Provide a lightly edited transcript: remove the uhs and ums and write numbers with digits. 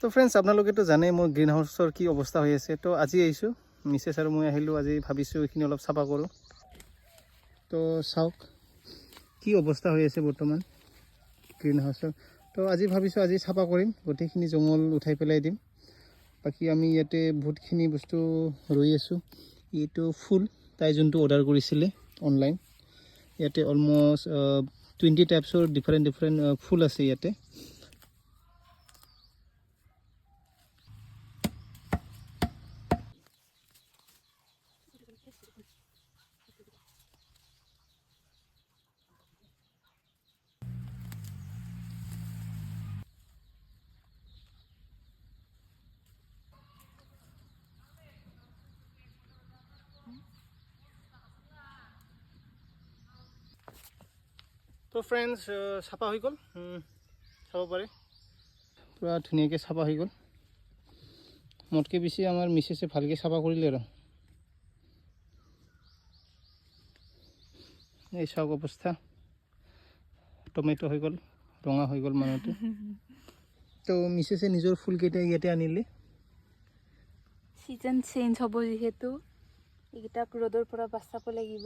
তো ফ্ৰেণ্ডছ আপোনালোকেতো জানে মোৰ গ্ৰীণ হাউচৰ কি অৱস্থা হৈ আছে। তো আজি আহিছোঁ, মিছেছ আৰু মই আহিলোঁ। আজি ভাবিছোঁ এইখিনি অলপ চাফা কৰোঁ। তো চাওক কি অৱস্থা হৈ আছে বৰ্তমান গ্ৰীণ হাউচৰ। তো আজি ভাবিছোঁ আজি চাফা কৰিম, গোটেইখিনি জংঘল উঠাই পেলাই দিম। বাকী আমি ইয়াতে বহুতখিনি বস্তু ৰৈ আছোঁ। এইটো ফুল তাই যোনটো অৰ্ডাৰ কৰিছিলে অনলাইন, ইয়াতে অলমষ্ট 20 টাইপছৰ ডিফাৰেণ্ট ফুল আছে ইয়াতে। তো ফ্ৰেণ্ডছ চাফা হৈ গ'ল, চাব পাৰে পূৰা ধুনীয়াকৈ চাফা হৈ গ'ল। মোতকৈ বেছি আমাৰ মিছেছে ভালকৈ চাফা কৰিলে আৰু। এই চাওক অৱস্থা, টমেটো হৈ গ'ল, ৰঙা হৈ গ'ল মানুহটো। তো মিছেছে নিজৰ ফুলকেইটা ইয়াতে আনিলে। সিজন চেঞ্জ হ'ব যিহেতু এইকেইটাক ৰ'দৰ পৰা বাচাব লাগিব।